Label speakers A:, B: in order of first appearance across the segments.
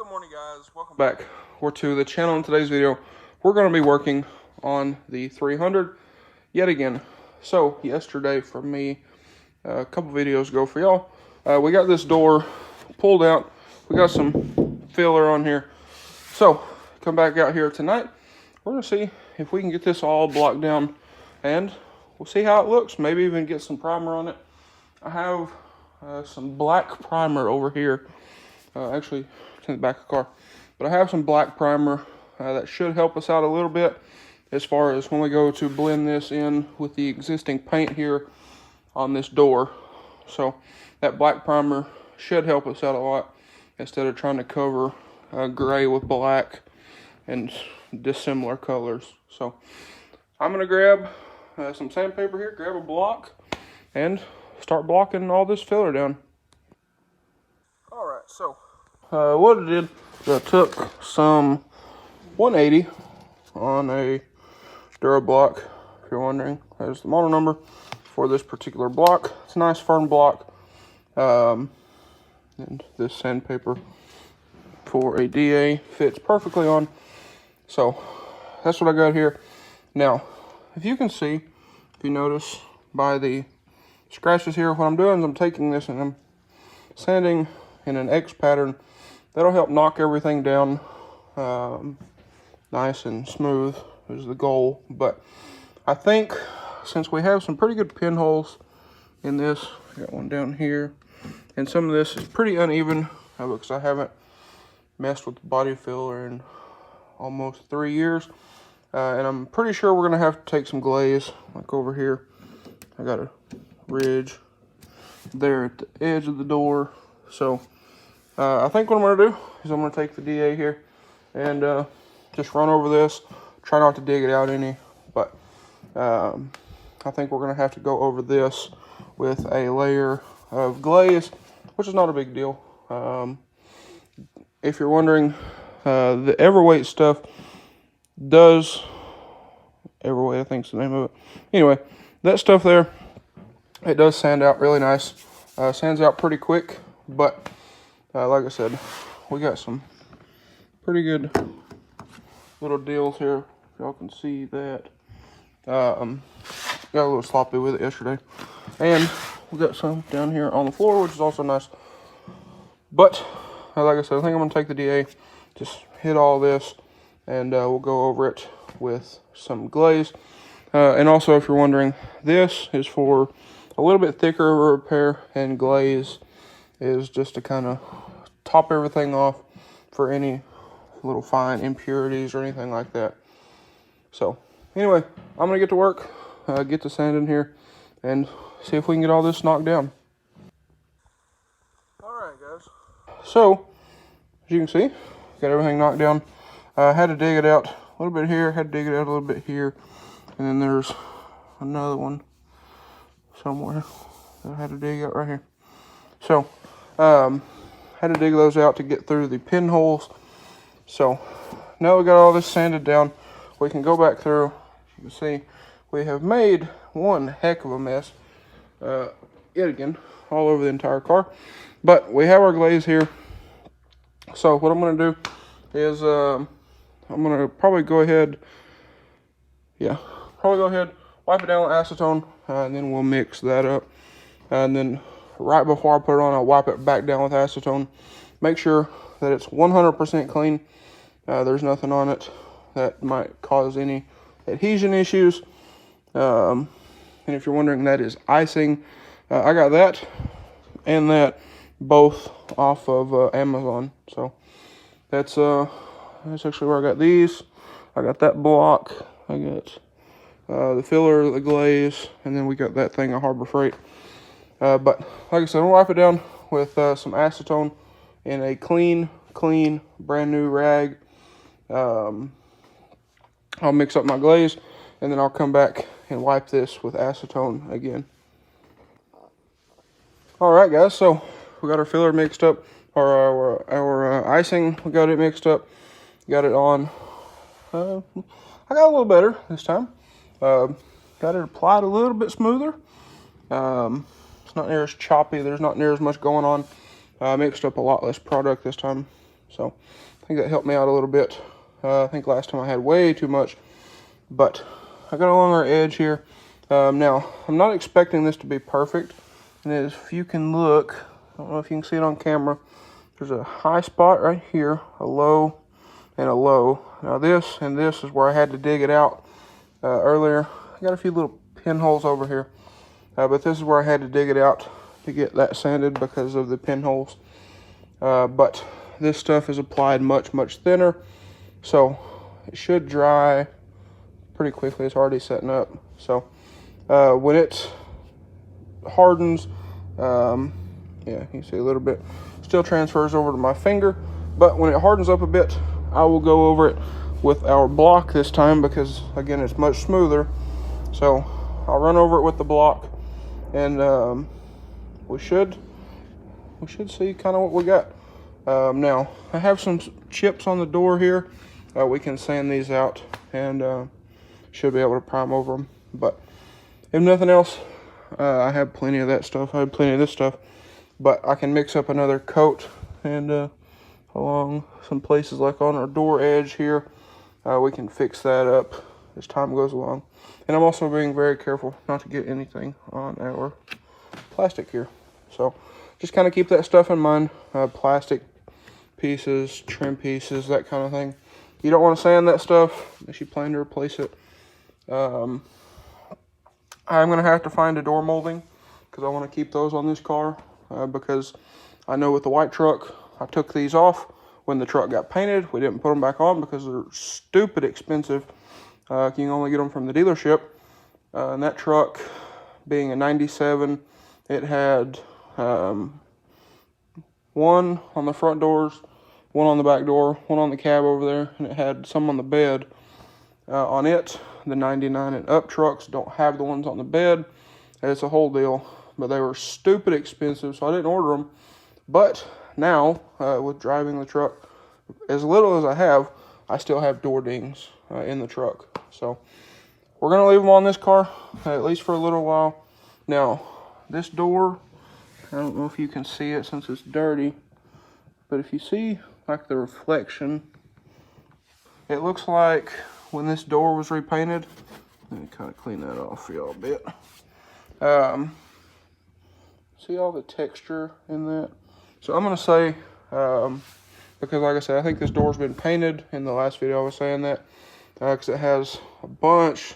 A: Good morning, guys. Welcome back to the channel. In today's video, we're going to be working on the 300 yet again. So yesterday for me, a couple videos ago for y'all, we got this door pulled out. We got some filler on here. So come back out here tonight. We're going to see if we can get this all blocked down, and we'll see how it looks. Maybe even get some primer on it. I have some black primer over here. Actually, it's in the back of the car. But I have some black primer that should help us out a little bit as far as when we go to blend this in with the existing paint here on this door. So that black primer should help us out a lot instead of trying to cover gray with black and dissimilar colors. So I'm going to grab some sandpaper here, grab a block, and start blocking all this filler down. Alright, so what I did is I took some 180 on a DuraBlock. If you're wondering, that is the model number for this particular block. It's a nice firm block. And this sandpaper for a DA fits perfectly on. So that's what I got here. Now, if you can see, if you notice by the scratches here, what I'm doing is I'm taking this and I'm sanding in an X pattern. That'll help knock everything down nice and smooth is the goal. But I think since we have some pretty good pinholes in this, I got one down here, and some of this is pretty uneven because I haven't messed with the body filler in almost 3 years. And I'm pretty sure we're going to have to take some glaze, like over here. I got a ridge there at the edge of the door. So I think what I'm going to do is I'm going to take the DA here and just run over this. Try not to dig it out any, but I think we're going to have to go over this with a layer of glaze, which is not a big deal. If you're wondering, the Everweight stuff does, Everweight I think is the name of it. Anyway, that stuff there, it does sand out really nice. Sands out pretty quick, but like I said, we got some pretty good little deals here. Y'all can see that. Got a little sloppy with it yesterday. And we got some down here on the floor, which is also nice. But like I said, I think I'm going to take the DA, just hit all this, and we'll go over it with some glaze. And also, if you're wondering, this is for a little bit thicker of a repair, and glaze is just to kind of top everything off for any little fine impurities or anything like that. So anyway, I'm gonna get to work, get the sand in here, and see if we can get all this knocked down. Alright guys, so as you can see, got everything knocked down. I had to dig it out a little bit here, had to dig it out a little bit here, and then there's another one somewhere that I had to dig out right here. So had to dig those out to get through the pinholes. So now we got all this sanded down, we can go back through. You can see we have made one heck of a mess yet again all over the entire car, but we have our glaze here. So what I'm going to do is I'm going to probably go ahead, wipe it down with acetone, and then we'll mix that up. And then right before I put it on, I'll wipe it back down with acetone. Make sure that it's 100% clean. There's nothing on it that might cause any adhesion issues. And if you're wondering, that is icing. I got that and that both off of Amazon. So that's actually where I got these. I got that block. I got the filler, the glaze, and then we got that thing at Harbor Freight. But like I said, I'll wipe it down with some acetone in a clean, brand new rag. I'll mix up my glaze, and then I'll come back and wipe this with acetone again. Alright guys, so we got our filler mixed up, or our icing, we got it mixed up, got it on. I got a little better this time. Got it applied a little bit smoother. It's not near as choppy. There's not near as much going on. Mixed up a lot less product this time. So I think that helped me out a little bit. I think last time I had way too much, but I got a longer edge here. Now, I'm not expecting this to be perfect. And if you can look, I don't know if you can see it on camera, there's a high spot right here, a low, and a low. Now this and this is where I had to dig it out earlier. I got a few little pinholes over here, but this is where I had to dig it out to get that sanded because of the pinholes. But this stuff is applied much, much thinner, so it should dry pretty quickly. It's already setting up. So when it hardens, yeah, you can see a little bit still transfers over to my finger, but when it hardens up a bit, I will go over it with our block this time because again it's much smoother. So I'll run over it with the block, and we should see kind of what we got. Now I have some chips on the door here. We can sand these out and should be able to prime over them. But if nothing else, I have plenty of that stuff. I have plenty of this stuff, but I can mix up another coat and along some places like on our door edge here, we can fix that up as time goes along. And I'm also being very careful not to get anything on our plastic here. So just kind of keep that stuff in mind. Plastic pieces, trim pieces, that kind of thing. You don't want to sand that stuff unless you plan to replace it. I'm going to have to find a door molding because I want to keep those on this car because I know with the white truck, I took these off when the truck got painted. We didn't put them back on because they're stupid expensive. You can only get them from the dealership. And that truck, being a 97, it had one on the front doors, one on the back door, one on the cab over there, and it had some on the bed. On it, the 99 and up trucks don't have the ones on the bed. It's a whole deal, but they were stupid expensive, so I didn't order them. But now, with driving the truck, as little as I have, I still have door dings in the truck. So we're going to leave them on this car, at least for a little while. Now, this door, I don't know if you can see it since it's dirty, but if you see like the reflection, it looks like when this door was repainted, let me kind of clean that off for y'all a bit. See all the texture in that? So I'm going to say, because like I said, I think this door's been painted. In the last video I was saying that, because it has a bunch.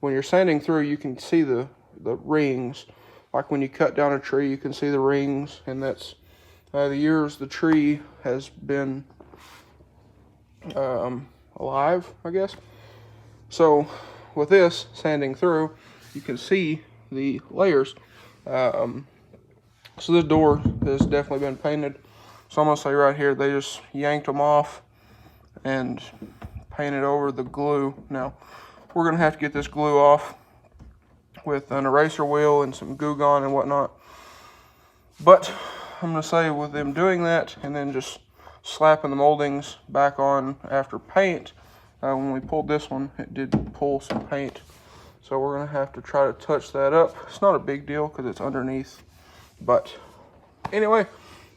A: When you're sanding through, you can see the rings. Like when you cut down a tree, you can see the rings, and that's the years the tree has been alive, I guess. So with this sanding through, you can see the layers. So this door has definitely been painted. So I'm gonna say right here, they just yanked them off and painted over the glue. Now we're gonna have to get this glue off with an eraser wheel and some Goo Gone and whatnot. But I'm gonna say with them doing that and then just slapping the moldings back on after paint, when we pulled this one, it did pull some paint. So we're gonna have to try to touch that up. It's not a big deal because it's underneath. But anyway,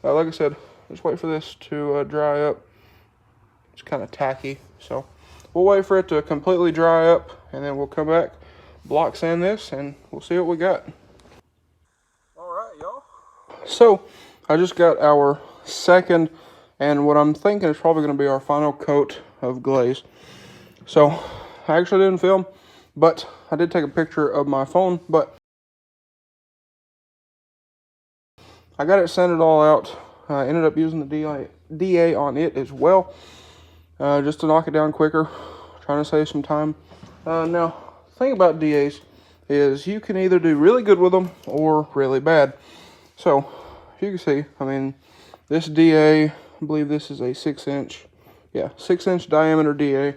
A: like I said, just wait for this to dry up. It's kind of tacky, so we'll wait for it to completely dry up, and then we'll come back, block sand this, and we'll see what we got. All right, y'all. So I just got our second, and what I'm thinking is probably going to be our final coat of glaze. So I actually didn't film, but I did take a picture of my phone, but I got it sanded all out. I ended up using the DA on it as well, just to knock it down quicker, trying to save some time. Now, the thing about DAs is you can either do really good with them or really bad. So, if you can see, I mean, this DA, I believe this is a 6-inch diameter DA.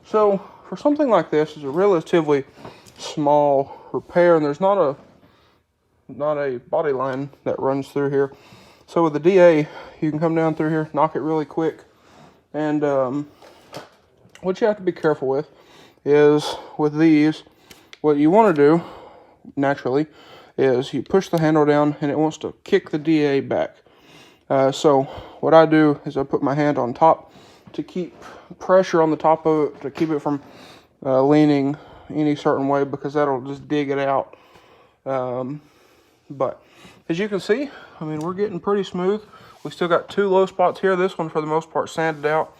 A: So, for something like this, it's a relatively small repair, and there's not a body line that runs through here. So with the DA, you can come down through here, knock it really quick. And what you have to be careful with is with these, what you want to do naturally is you push the handle down and it wants to kick the DA back. So what I do is I put my hand on top to keep pressure on the top of it, to keep it from leaning any certain way, because that'll just dig it out. But as you can see, I mean, we're getting pretty smooth. We still got 2 low spots here. This one, for the most part, sanded out.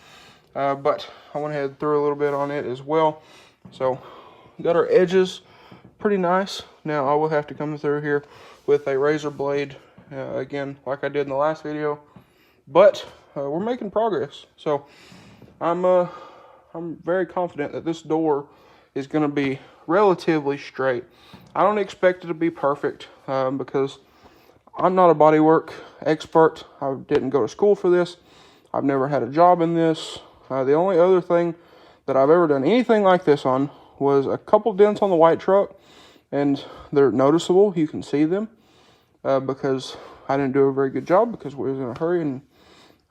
A: But I went ahead and threw a little bit on it as well. So got our edges pretty nice. Now I will have to come through here with a razor blade, again, like I did in the last video. But we're making progress. So I'm very confident that this door is going to be relatively straight. I don't expect it to be perfect because I'm not a bodywork expert. I didn't go to school for this. I've never had a job in this. The only other thing that I've ever done anything like this on was a couple dents on the white truck, and they're noticeable. You can see them because I didn't do a very good job because we was in a hurry, and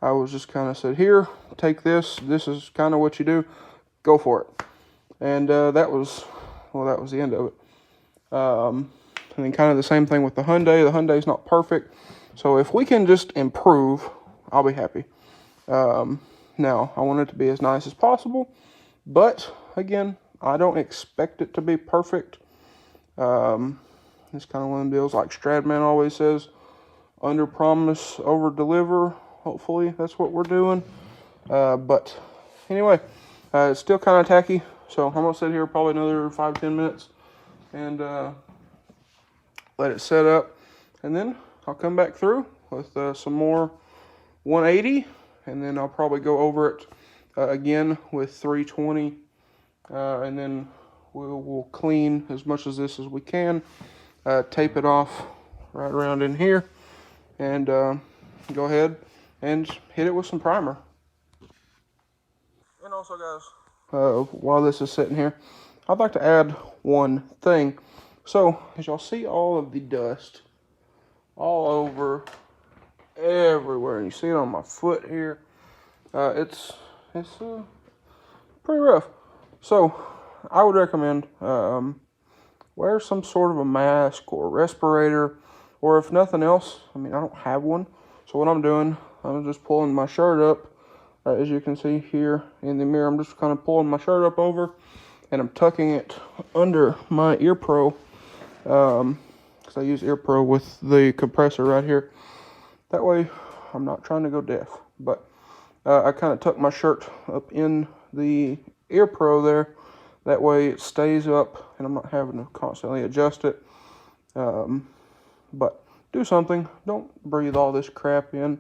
A: I was just kind of said, here, take this. This is kind of what you do. Go for it. And that was the end of it. And then kind of the same thing with the Hyundai. The Hyundai's not perfect. So if we can just improve, I'll be happy. Now, I want it to be as nice as possible. But, again, I don't expect it to be perfect. It's kind of one of the deals, like Stradman always says, under promise, over deliver. Hopefully that's what we're doing. But anyway, it's still kind of tacky. So I'm going to sit here probably another 5-10 minutes and let it set up. And then I'll come back through with some more 180. And then I'll probably go over it again with 320. And then we'll clean as much of this as we can. Tape it off right around in here. And go ahead and hit it with some primer. And also, guys, while this is sitting here, I'd like to add one thing. So, as y'all see all of the dust all over everywhere, and you see it on my foot here, it's pretty rough. So, I would recommend wear some sort of a mask or respirator, or if nothing else, I mean, I don't have one. So what I'm doing, I'm just pulling my shirt up. As you can see here in the mirror, I'm just kind of pulling my shirt up over, and I'm tucking it under my ear pro, because I use ear pro with the compressor right here. That way, I'm not trying to go deaf. But I kind of tuck my shirt up in the ear pro there. That way it stays up, and I'm not having to constantly adjust it. But do something. Don't breathe all this crap in.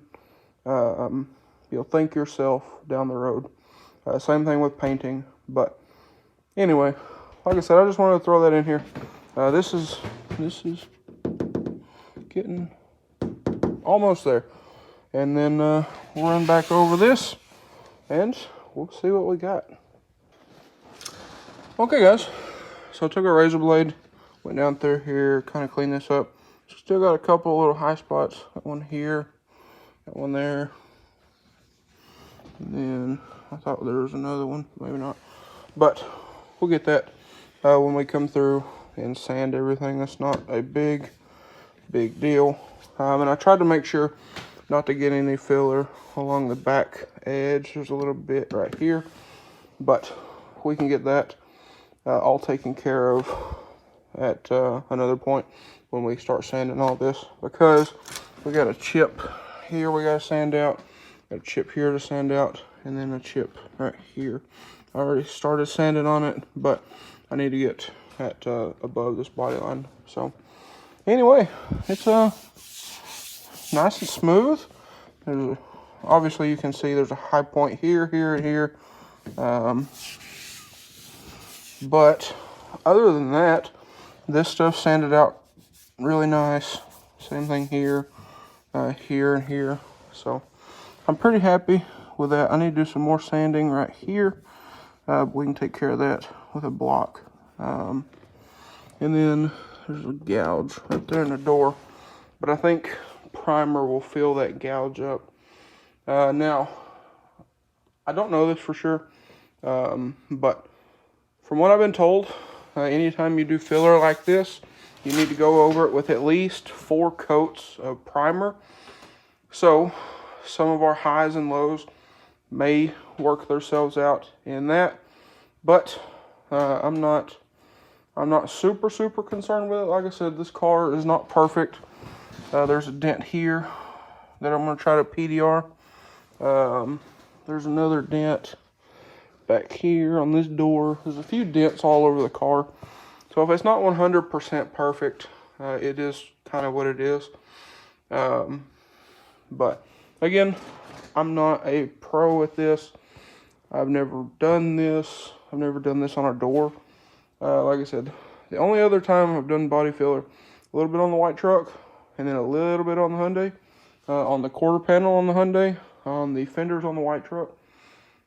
A: You'll thank yourself down the road. Same thing with painting. But anyway, like I said, I just wanted to throw that in here. This is getting almost there. And then we'll run back over this, and we'll see what we got. Okay, guys. So I took a razor blade, went down through here, kind of cleaned this up. Still got a couple little high spots. That one here, that one there. And then I thought there was another one, maybe not. But we'll get that when we come through and sand everything. That's not a big deal. And I tried to make sure not to get any filler along the back edge. There's a little bit right here, but we can get that all taken care of at another point when we start sanding all this, because we got a chip here we got to sand out, got a chip here to sand out, and then a chip right here. I already started sanding on it, but I need to get at above this body line. So anyway, it's nice and smooth. Obviously you can see there's a high point here, here, and here. But other than that, this stuff sanded out really nice. Same thing here, here, and here. So I'm pretty happy with that. I need to do some more sanding right here. We can take care of that with a block. And then there's a gouge right there in the door. But I think primer will fill that gouge up. Now, I don't know this for sure, but from what I've been told, anytime you do filler like this, you need to go over it with at least 4 coats of primer. So some of our highs and lows may work themselves out in that, but I'm not super concerned with it. Like I said, this car is not perfect. There's a dent here that I'm going to try to PDR. There's another dent back here on this door. There's a few dents all over the car. So if it's not 100% perfect, it is kind of what it is. But again, I'm not a pro at this. I've never done this. I've never done this on a door. Like I said, the only other time I've done body filler, a little bit on the white truck, and then a little bit on the Hyundai, on the quarter panel on the Hyundai, on the fenders on the white truck.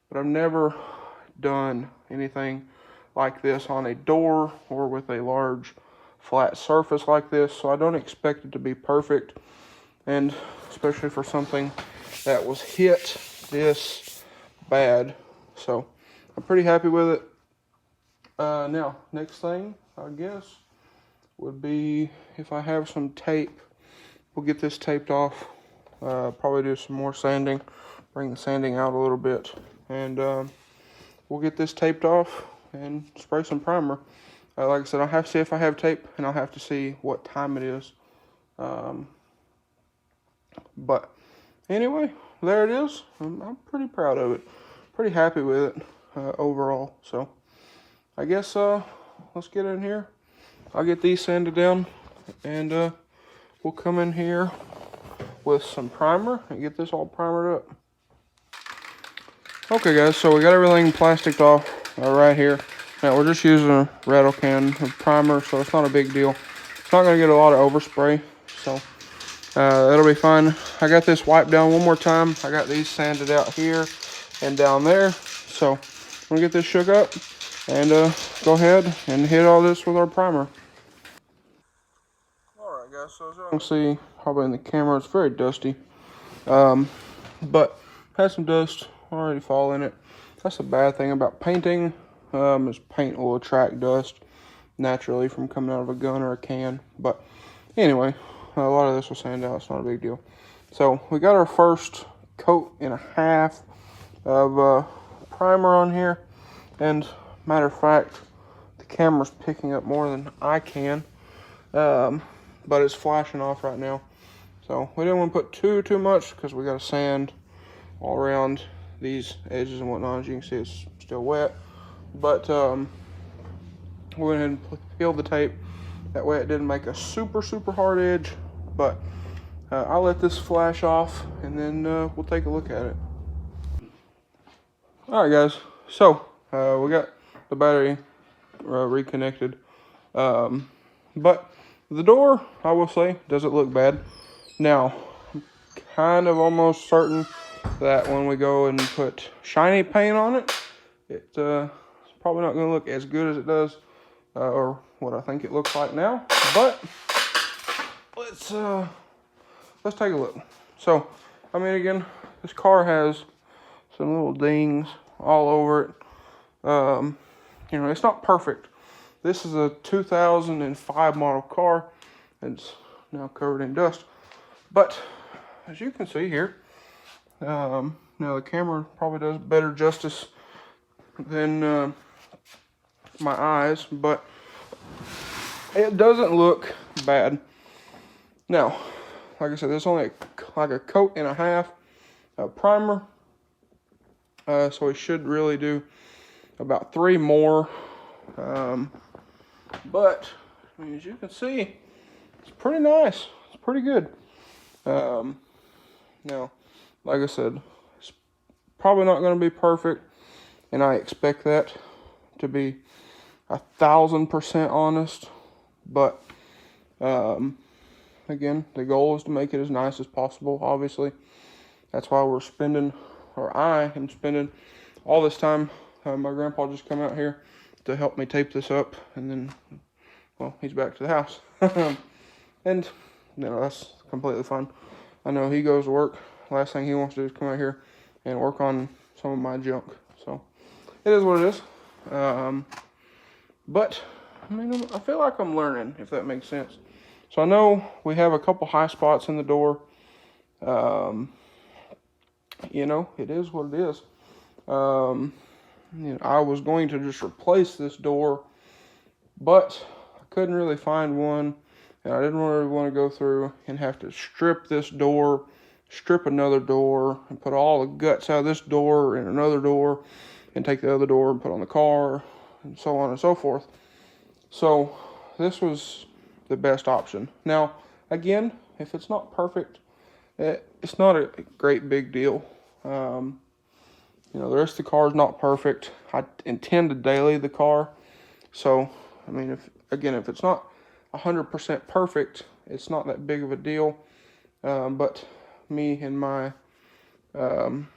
A: But I've never done anything like this on a door or with a large flat surface like this. So I don't expect it to be perfect. And especially for something that was hit this bad. So I'm pretty happy with it. Now, next thing, I guess, would be if I have some tape, we'll get this taped off. Probably do some more sanding, bring the sanding out a little bit, and we'll get this taped off and spray some primer. Like I said, I'll have to see if I have tape, and I'll have to see what time it is. But anyway, there it is. I'm pretty proud of it. Pretty happy with it overall. So I guess let's get in here. I'll get these sanded down, and we'll come in here with some primer and get this all primered up. Okay guys, so we got everything plasticed off right here. Now we're just using a rattle can of primer, so it's not a big deal. It's not going to get a lot of overspray, so that'll be fine. I got this wiped down one more time. I got these sanded out here and down there. So I'm going to get this shook up and go ahead and hit all this with our primer. Alright guys, so as you can see, probably in the camera, it's very dusty. But has some dust already fall in it. That's the bad thing about painting. Is paint will attract dust naturally from coming out of a gun or a can. But anyway, a lot of this will sand out. It's not a big deal. So we got our first coat and a half of primer on here. And matter of fact, the camera's picking up more than I can. But it's flashing off right now. So we didn't want to put too much because we got to sand all around these edges and whatnot. As you can see, it's still wet. But we went ahead and peeled the tape. That way it didn't make a super hard edge. But I'll let this flash off and then we'll take a look at it. Alright guys, so we got the battery reconnected. But the door, I will say, doesn't look bad. Now, I'm kind of almost certain that when we go and put shiny paint on it, it's probably not going to look as good as it does, or what I think it looks like now. But let's take a look. So, I mean, again, this car has some little dings all over it. You know, it's not perfect. This is a 2005 model car. It's now covered in dust. But as you can see here, now the camera probably does better justice than my eyes, but it doesn't look bad. Now, like I said, there's only like a coat and a half of primer, so we should really do about 3 more. But I mean, as you can see, it's pretty nice. It's pretty good. Now, like I said, it's probably not going to be perfect, and I expect that to be 1000% honest. But again, the goal is to make it as nice as possible. Obviously, that's why we're spending, or I am spending, all this time. My grandpa just come out here to help me tape this up, and then, well, he's back to the house. And you know, that's completely fine. I know he goes to work. Last thing he wants to do is come out here and work on some of my junk. So it is what it is. But I mean, I feel like I'm learning, if that makes sense. So I know we have a couple high spots in the door. You know, it is what it is. You know, I was going to just replace this door, but I couldn't really find one, and I didn't really want to go through and have to strip this door, strip another door, and put all the guts out of this door and another door, and take the other door and put on the car, and so on and so forth. So this was the best option. Now, again, if it's not perfect, it's not a great big deal. You know, the rest of the car is not perfect. I intend to daily the car. So, I mean, if it's not 100% perfect, it's not that big of a deal. But me and my kind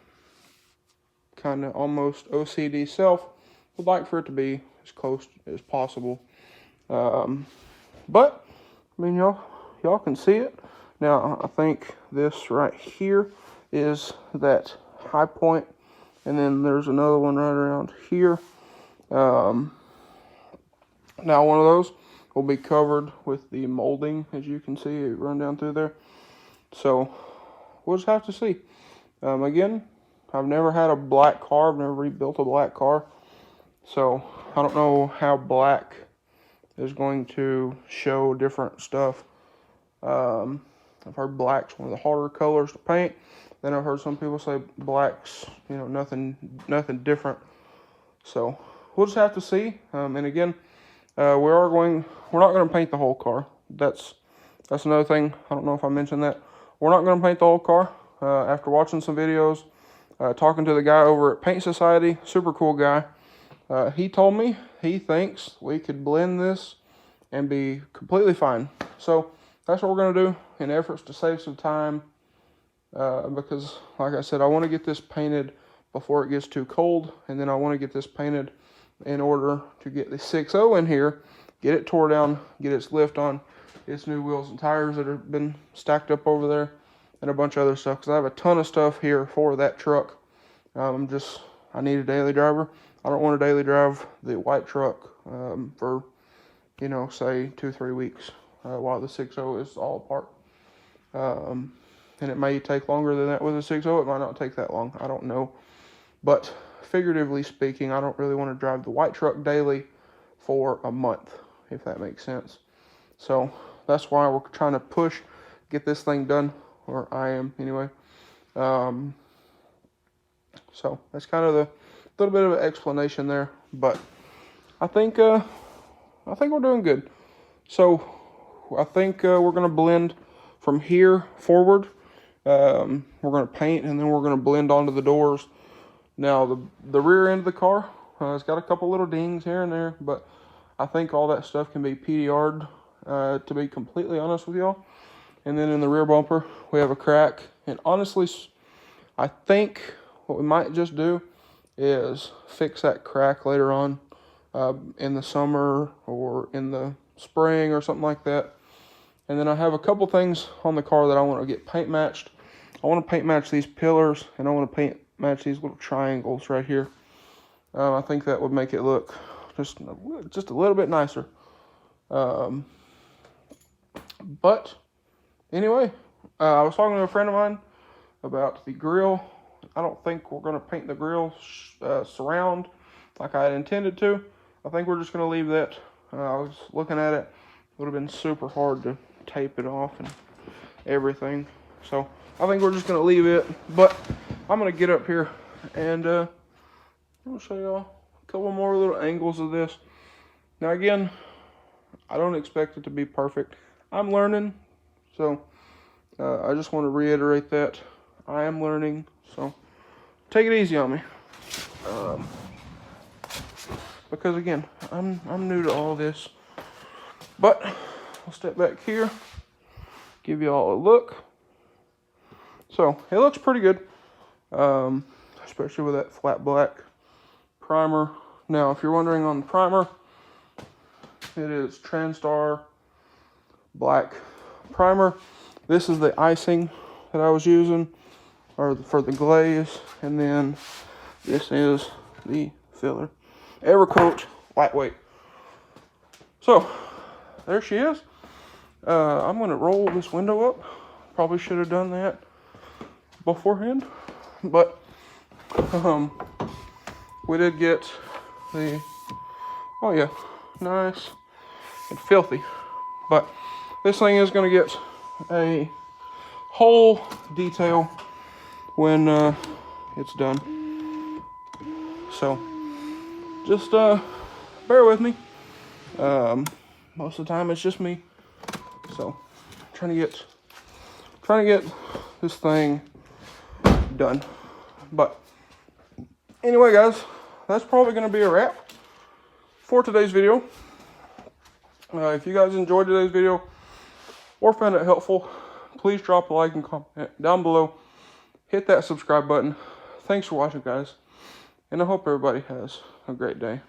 A: of almost OCD self would like for it to be as close as possible. But, I mean, y'all can see it. Now, I think this right here is that high point, and then there's another one right around here. Now, one of those will be covered with the molding, as you can see it run down through there. So, we'll just have to see. Again, I've never had a black car. I've never rebuilt a black car. So, I don't know how black is going to show different stuff. I've heard black's one of the harder colors to paint. Then I've heard some people say black's, you know, nothing different. So we'll just have to see. And again, we're not going to paint the whole car. That's another thing. I don't know if I mentioned that. We're not going to paint the whole car. After watching some videos, talking to the guy over at Paint Society, super cool guy. He told me he thinks we could blend this and be completely fine. So that's what we're going to do in efforts to save some time. Because, like I said, I want to get this painted before it gets too cold. And then I want to get this painted in order to get the 6.0 in here, get it tore down, get its lift on, its new wheels and tires that have been stacked up over there, and a bunch of other stuff. Because I have a ton of stuff here for that truck. I need a daily driver. I don't want to daily drive the white truck for, you know, say 2-3 weeks while the 6.0 is all apart. And it may take longer than that with a 6.0. It might not take that long. I don't know. But figuratively speaking, I don't really want to drive the white truck daily for a month, if that makes sense. So that's why we're trying to get this thing done, or I am anyway. So that's kind of the little bit of an explanation there, but I think we're doing good. So I think we're going to blend from here forward. We're going to paint, and then we're going to blend onto the doors. Now, the rear end of the car, it's got a couple little dings here and there, but I think all that stuff can be PDR'd, to be completely honest with y'all. And then in the rear bumper, we have a crack. And honestly, I think what we might just do is fix that crack later on in the summer or in the spring or something like that. And then I have a couple things on the car that I want to get paint matched. I want to paint match these pillars, and I want to paint match these little triangles right here. I think that would make it look just a little bit nicer. But anyway, I was talking to a friend of mine about the grill. I don't think we're going to paint the grill surround like I had intended to. I think we're just going to leave that. I was looking at it. It would have been super hard to tape it off and everything. So I think we're just going to leave it. But I'm going to get up here and I'm going to show y'all a couple more little angles of this. Now again, I don't expect it to be perfect. I'm learning. So I just want to reiterate that. I am learning. So take it easy on me. Because again, I'm new to all this. But I'll step back here, give you all a look. So it looks pretty good, especially with that flat black primer. Now, if you're wondering on the primer, it is Transtar black primer. This is the icing that I was using, or for the glaze, and then this is the filler. Evercoat lightweight. So there she is. I'm going to roll this window up. Probably should have done that beforehand, but we did get the, oh yeah, nice and filthy. But this thing is going to get a whole detail when it's done. So just bear with me. Most of the time it's just me. So trying to get this thing done. But anyway, guys, that's probably going to be a wrap for today's video. If you guys enjoyed today's video or found it helpful, please drop a like and comment down below. Hit that subscribe button. Thanks for watching, guys, and I hope everybody has a great day.